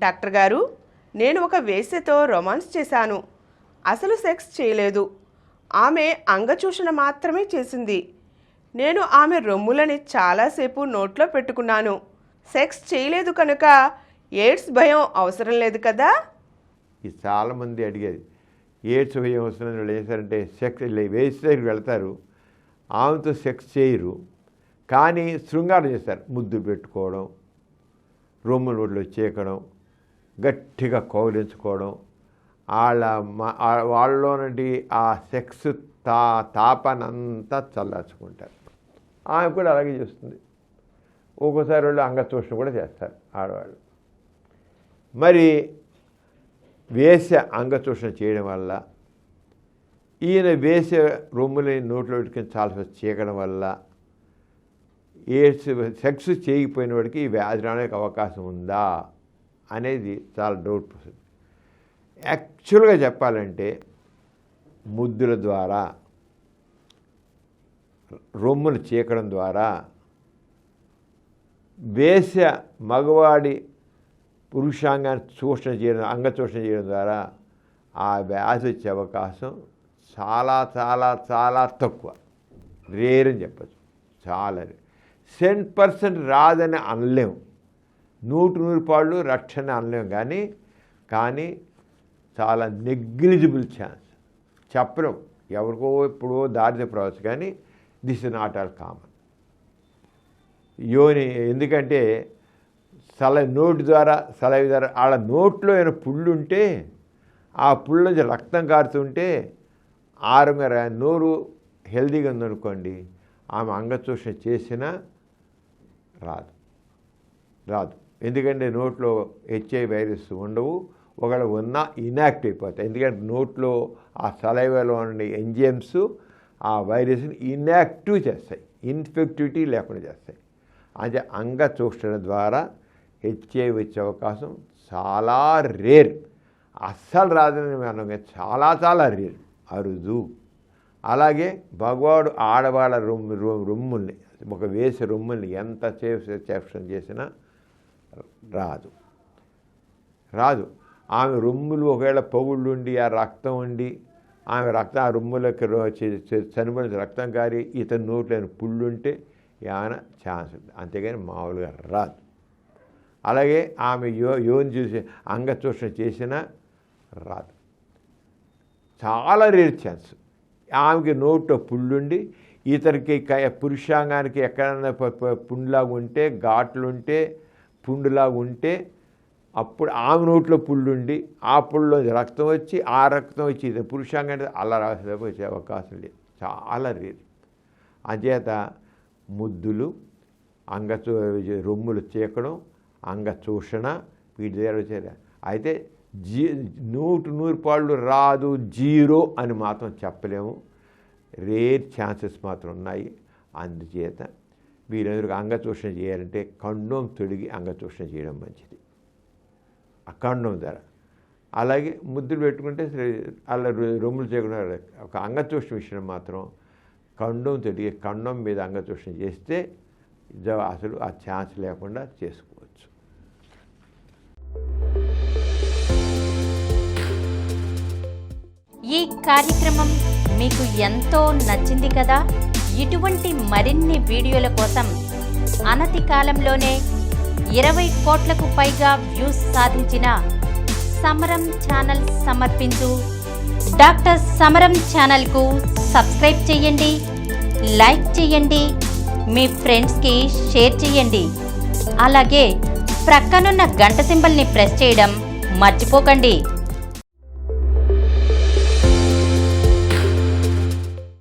Doctor గారు, నేను ఒక వేశ్యతో రొమాన్స్ చేశాను. అసలు సెక్స్ చేయలేదు. ఆమె అంగచూషణ మాత్రమే చేసింది. నేను ఆమె రొమ్ములని చాలాసేపు నోట్లో పెట్టుకున్నాను. సెక్స్ చేయలేదు కనుక ఎయిడ్స్ భయం అవసరం లేదు కదా? ఇది చాలామంది అడిగేది. ఎయిడ్స్ భయం అవసరం వాళ్ళు చేశారంటే సెక్స్ వేసి దగ్గరికి వెళ్తారు, ఆమెతో సెక్స్ చేయరు, కానీ శృంగారం చేస్తారు. ముద్దు పెట్టుకోవడం, రొమ్ముల ఒడిలో చేకడం, గట్టిగా కౌలించుకోవడం, వాళ్ళలో నుండి ఆ సెక్స్ తాపనంతా చల్లార్చుకుంటారు. ఆమె కూడా అలాగే చేస్తుంది. ఒక్కోసారి వాళ్ళు అంగచూషణ కూడా చేస్తారు ఆడవాళ్ళు. మరి వేశ్య అంగచూషణ చేయడం వల్ల, ఈయన వేశ్య రొమ్ములని నోట్లో పెట్టుకుని చాలా చీకడం వల్ల ఎయిడ్స్ సెక్స్ చేయకపోయిన వాడికి ఈ వ్యాధి రావడానికి అవకాశం ఉందా అనేది చాలా డౌట్ వస్తుంది. యాక్చువల్గా చెప్పాలంటే ముద్దుల ద్వారా, రొమ్ములు చీకడం ద్వారా వేశ్య మగవాడి పురుషాంగాన్ని చూషణ చేయడం, అంగచూషణ చేయడం ద్వారా ఆ వ్యాధి వచ్చే అవకాశం చాలా చాలా చాలా తక్కువ, రేర్ అని చెప్పచ్చు. చాలా 100% రాదని అనలేము, 100% రక్షణ అనలేము, కానీ చాలా నెగ్లిజిబుల్ ఛాన్స్. చెప్పలేం, ఎవరికో ఎప్పుడో దారి తప్పవచ్చు, కానీ this is not all common. యోని ఎందుకంటే నోటి ద్వారా సలవి ద్వారా వాళ్ళ నోట్లో ఏమైనా పుళ్ళు ఉంటే ఆ పుళ్ళ నుంచి రక్తం కారుతుంటే ఆరంగా నోరు హెల్దీగా ఉందనుకోండి, ఆమె అంగచూషణ చేసినా రాదు. ఎందుకంటే నోట్లో హెచ్ఐవి వైరస్ ఉండవు, ఒకవేళ ఉన్నా ఇన్యాక్టివ్ అయిపోతాయి. ఎందుకంటే నోట్లో ఆ సలైవలో ఉండే ఎంజైమ్స్ ఆ వైరస్ని ఇన్యాక్టివ్ చేస్తాయి, ఇన్ఫెక్టివిటీ లేకుండా చేస్తాయి. అంటే అంగచూషణ ద్వారా హెచ్ఐవి వచ్చే అవకాశం చాలా రేర్. అస్సలు రాదని మనం చాలా చాలా రేర్, అరుదు. అలాగే భగవాడు ఆడవాళ్ళ రొమ్ముల్ని, ఒక వేసే రొమ్ముల్ని ఎంత చేఫ్షన్ చేసినా రాదు. ఆమె రొమ్ములు ఒకవేళ పొగుళ్ళు ఉండి ఆ రక్తం ఉండి ఆమె రక్తం ఆ రొమ్ములకి చనిపోయిన రక్తం కారి ఇతని నోట్లేని పుళ్ళు ఉంటే ఏమైనా ఛాన్స్ ఉంది, అంతేగాని మామూలుగా రాదు. అలాగే ఆమె యోని చూసి అంగచూషణ చేసినా రాదు, చాలా రేర్ ఛాన్స్. ఆమెకి నోట్లో పుళ్ళుండి ఇతనికి పురుషాంగానికి ఎక్కడైనా పుండులాగా ఉంటే, ఘాట్లుంటే, పుండులాగా ఉంటే అప్పుడు ఆమె నోట్లో పుళ్ళుండి ఆ పుళ్ళలో రక్తం వచ్చి ఆ రక్తం వచ్చి ఇది పురుషాంగానికి అలా వచ్చే అవకాశం లేదు, చాలా రేర్. అంచేత ముద్దులు, రొమ్ములు చీకడం, అంగచూషణ వీటి దగ్గర వచ్చారు. అయితే 100% రాదు, 0 అని మాత్రం చెప్పలేము, రేర్ ఛాన్సెస్ మాత్రం ఉన్నాయి. అందుచేత వీరందరికీ అంగచూషణ చేయాలంటే కండోమ్ తొడిగి అంగచూషణ చేయడం మంచిది, ఆ కండోమ్ ద్వారా. అలాగే ముద్దులు పెట్టుకుంటే అలా రొమ్ములు చేయకుండా. ఒక అంగచూషణ విషయం మాత్రం కండోమ్ తొడిగి కండోమ్ మీద అంగచూషణ చేస్తే అసలు ఆ ఛాన్స్ లేకుండా చేసుకోవచ్చు. ఈ కార్యక్రమం మీకు ఎంతో నచ్చింది కదా? ఇటువంటి మరిన్ని వీడియోల కోసం అనతి కాలంలోనే 20 కోట్లకు పైగా వ్యూస్ సాధించిన సమరం ఛానల్ సమర్పించు డాక్టర్ సమరం ఛానల్కు సబ్స్క్రైబ్ చేయండి, లైక్ చేయండి, మీ ఫ్రెండ్స్కి షేర్ చేయండి. అలాగే ప్రక్కనున్న గంట సింబల్ని ప్రెస్ చేయడం మర్చిపోకండి.